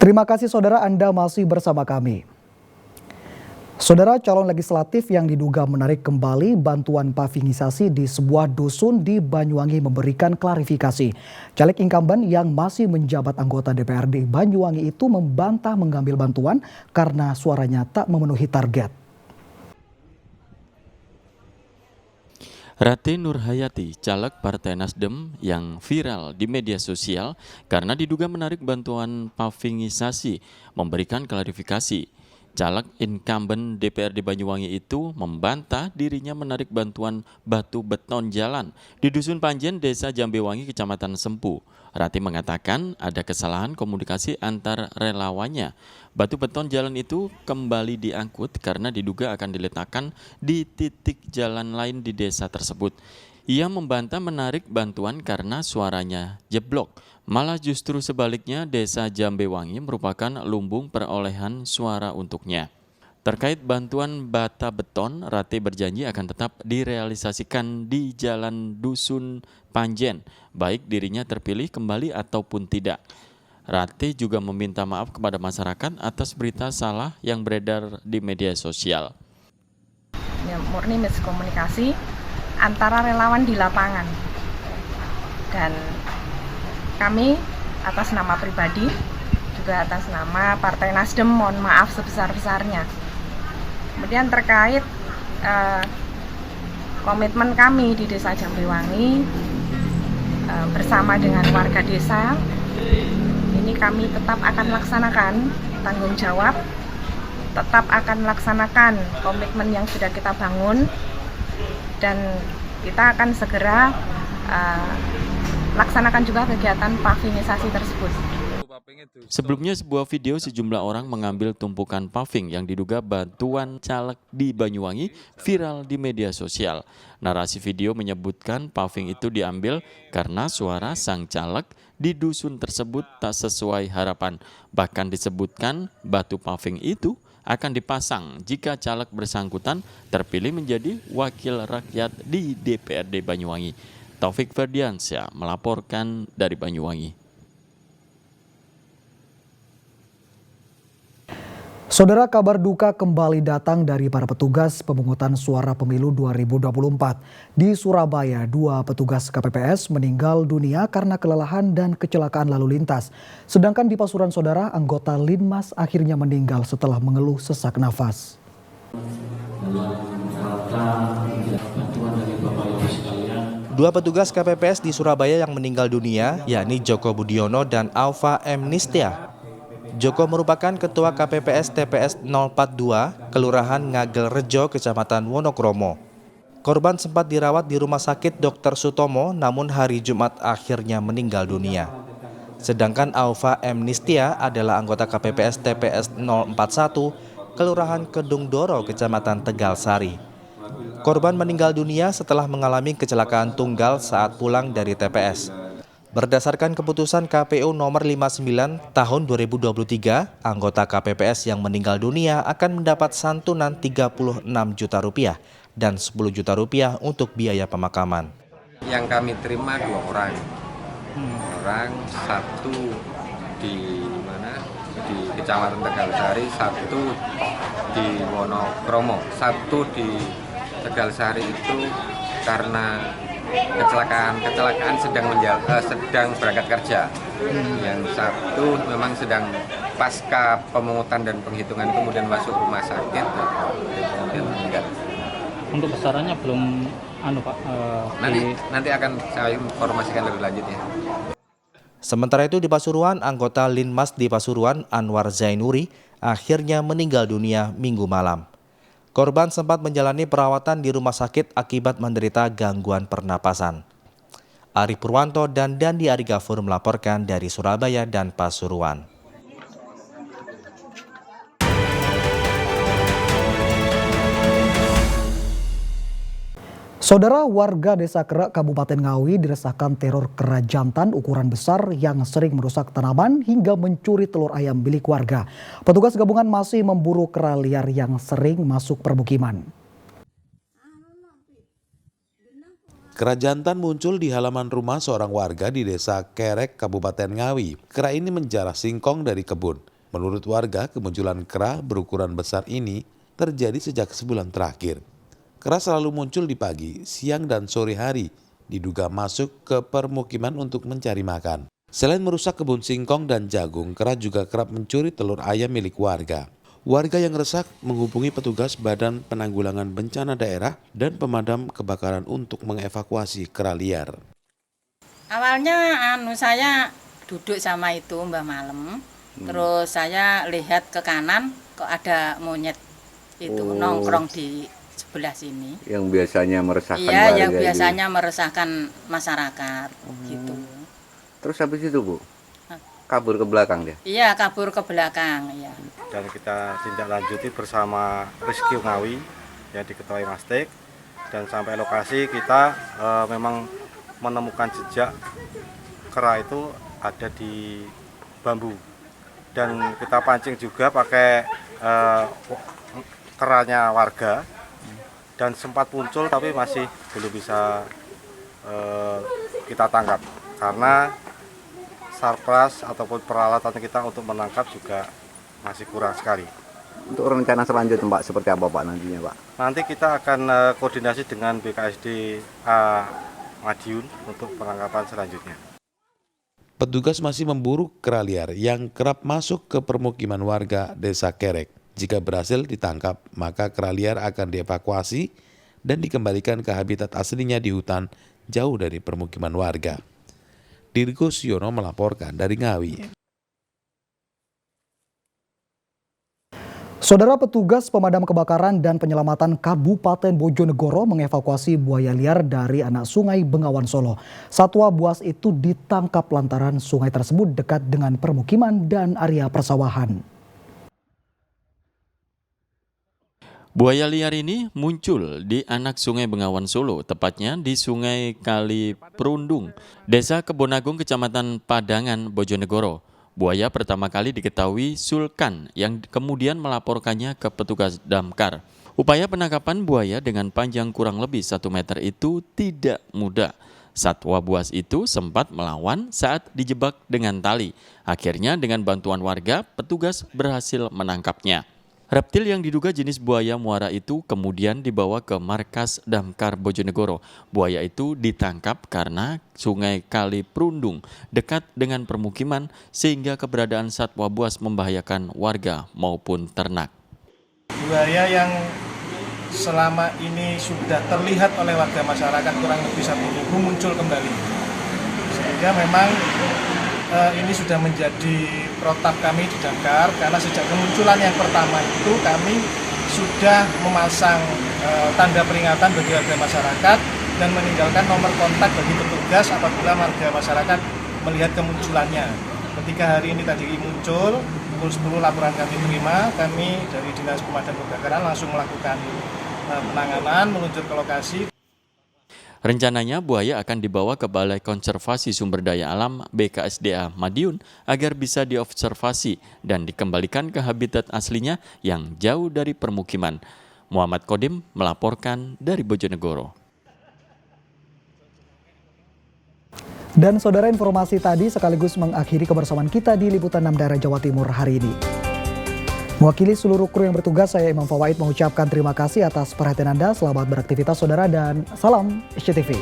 Terima kasih saudara, Anda masih bersama kami. Saudara, calon legislatif yang diduga menarik kembali bantuan pavingisasi di sebuah dusun di Banyuwangi memberikan klarifikasi. Caleg incumbent yang masih menjabat anggota DPRD Banyuwangi itu membantah mengambil bantuan karena suaranya tak memenuhi target. Rati Nurhayati, caleg Partai Nasdem yang viral di media sosial karena diduga menarik bantuan pavingisasi, memberikan klarifikasi. Caleg incumbent DPRD Banyuwangi itu membantah dirinya menarik bantuan batu beton jalan di Dusun Panjen, Desa Jambewangi, Kecamatan Sempu. Rati mengatakan ada kesalahan komunikasi antar relawannya. Batu beton jalan itu kembali diangkut karena diduga akan diletakkan di titik jalan lain di desa tersebut. Ia membantah menarik bantuan karena suaranya jeblok. Malah justru sebaliknya, Desa Jambewangi merupakan lumbung perolehan suara untuknya. Terkait bantuan bata beton, Rati berjanji akan tetap direalisasikan di Jalan Dusun Panjen, baik dirinya terpilih kembali ataupun tidak. Rati juga meminta maaf kepada masyarakat atas berita salah yang beredar di media sosial. Ya, murni miskomunikasi antara relawan di lapangan. Dan kami atas nama pribadi, juga atas nama Partai Nasdem, mohon maaf sebesar-besarnya. Kemudian terkait komitmen kami di Desa Jambewangi bersama dengan warga desa, ini kami tetap akan laksanakan tanggung jawab, tetap akan laksanakan komitmen yang sudah kita bangun, dan kita akan segera laksanakan juga kegiatan pavingisasi tersebut. Sebelumnya sebuah video sejumlah orang mengambil tumpukan paving yang diduga bantuan caleg di Banyuwangi viral di media sosial. Narasi video menyebutkan paving itu diambil karena suara sang caleg di dusun tersebut tak sesuai harapan. Bahkan disebutkan batu paving itu akan dipasang jika caleg bersangkutan terpilih menjadi wakil rakyat di DPRD Banyuwangi. Taufik Ferdiansyah melaporkan dari Banyuwangi. Saudara, kabar duka kembali datang dari para petugas pemungutan suara pemilu 2024. Di Surabaya, 2 petugas KPPS meninggal dunia karena kelelahan dan kecelakaan lalu lintas. Sedangkan di Pasuruan, saudara, anggota Linmas akhirnya meninggal setelah mengeluh sesak nafas. Dua petugas KPPS di Surabaya yang meninggal dunia, yakni Joko Budiono dan Alfa M. Nistia. Joko merupakan Ketua KPPS TPS 042, Kelurahan Ngagel Rejo, Kecamatan Wonokromo. Korban sempat dirawat di Rumah Sakit Dr. Sutomo, namun hari Jumat akhirnya meninggal dunia. Sedangkan Alfa M. Nistia adalah anggota KPPS TPS 041, Kelurahan Kedung Doro, Kecamatan Tegal Sari. Korban meninggal dunia setelah mengalami kecelakaan tunggal saat pulang dari TPS. Berdasarkan keputusan KPU nomor 59 tahun 2023, anggota KPPS yang meninggal dunia akan mendapat santunan 36 juta rupiah dan 10 juta rupiah untuk biaya pemakaman. Yang kami terima 2 orang. Satu di mana? Di Kecamatan Tegal Sari, satu di Wonokromo, satu di Tegal Sari itu karena kecelakaan sedang berangkat kerja. Yang satu memang sedang pasca pemungutan dan penghitungan kemudian masuk rumah sakit kemudian meninggal. Untuk besarannya belum Pak. Nanti akan saya informasikan lebih lanjut ya. Sementara itu di Pasuruan, anggota Linmas di Pasuruan Anwar Zainuri akhirnya meninggal dunia Minggu malam. Korban sempat menjalani perawatan di rumah sakit akibat menderita gangguan pernapasan. Ari Purwanto dan Dandi Arigafur melaporkan dari Surabaya dan Pasuruan. Saudara, warga Desa Kerak, Kabupaten Ngawi diresahkan teror kera jantan ukuran besar yang sering merusak tanaman hingga mencuri telur ayam milik warga. Petugas gabungan masih memburu kera liar yang sering masuk permukiman. Kera jantan muncul di halaman rumah seorang warga di Desa Kerek, Kabupaten Ngawi. Kera ini menjarah singkong dari kebun. Menurut warga, kemunculan kera berukuran besar ini terjadi sejak sebulan terakhir. Kera selalu muncul di pagi, siang, dan sore hari, diduga masuk ke permukiman untuk mencari makan. Selain merusak kebun singkong dan jagung, kera juga kerap mencuri telur ayam milik warga. Warga yang resah menghubungi petugas Badan Penanggulangan Bencana Daerah dan Pemadam Kebakaran untuk mengevakuasi kera liar. Awalnya saya duduk sama itu Mbak Malam, terus saya lihat ke kanan kok ada monyet itu nongkrong di sebelah sini. Yang biasanya meresahkan warga. Iya, yang biasanya gitu. meresahkan masyarakat gitu. Terus habis itu Bu, kabur ke belakang dia? Iya, kabur ke belakang. Iya. Dan kita tindak lanjuti bersama Rescue Ngawi yang diketuai Mastek, dan sampai lokasi kita memang menemukan jejak kera itu ada di bambu, dan kita pancing juga pakai keranya warga, dan sempat muncul tapi masih belum bisa kita tangkap karena sarpras ataupun peralatan kita untuk menangkap juga masih kurang sekali. Untuk rencana selanjutnya Pak, seperti apa Pak nantinya Pak? Nanti kita akan koordinasi dengan BKSD Madiun untuk penangkapan selanjutnya. Petugas masih memburu kera liar yang kerap masuk ke permukiman warga Desa Kerek. Jika berhasil ditangkap, maka kera liar akan dievakuasi dan dikembalikan ke habitat aslinya di hutan jauh dari permukiman warga. Dirgo Siono melaporkan dari Ngawi. Saudara, petugas pemadam kebakaran dan penyelamatan Kabupaten Bojonegoro mengevakuasi buaya liar dari anak sungai Bengawan Solo. Satwa buas itu ditangkap lantaran sungai tersebut dekat dengan permukiman dan area persawahan. Buaya liar ini muncul di anak sungai Bengawan Solo, tepatnya di Sungai Kali Perundung, Desa Kebonagung, Kecamatan Padangan, Bojonegoro. Buaya pertama kali diketahui Sulkan yang kemudian melaporkannya ke petugas damkar. Upaya penangkapan buaya dengan panjang kurang lebih 1 meter itu tidak mudah. Satwa buas itu sempat melawan saat dijebak dengan tali. Akhirnya dengan bantuan warga, petugas berhasil menangkapnya. Reptil yang diduga jenis buaya muara itu kemudian dibawa ke markas damkar Bojonegoro. Buaya itu ditangkap karena Sungai Kali Perundung dekat dengan permukiman sehingga keberadaan satwa buas membahayakan warga maupun ternak. Buaya yang selama ini sudah terlihat oleh warga masyarakat kurang lebih 1 minggu muncul kembali. Sehingga memang ini sudah menjadi protap kami di damkar, karena sejak kemunculan yang pertama itu kami sudah memasang tanda peringatan bagi warga masyarakat dan meninggalkan nomor kontak bagi petugas apabila warga masyarakat melihat kemunculannya. Ketika hari ini tadi muncul, pukul 10 laporan kami terima, kami dari Dinas Pemadam Kebakaran langsung melakukan penanganan, meluncur ke lokasi. Rencananya buaya akan dibawa ke Balai Konservasi Sumber Daya Alam BKSDA Madiun agar bisa diobservasi dan dikembalikan ke habitat aslinya yang jauh dari permukiman. Muhammad Kodim melaporkan dari Bojonegoro. Dan saudara, informasi tadi sekaligus mengakhiri kebersamaan kita di Liputan 6 Daerah Jawa Timur hari ini. Mewakili seluruh kru yang bertugas, saya Imam Fawaid mengucapkan terima kasih atas perhatian Anda. Selamat beraktivitas saudara dan salam SCTV.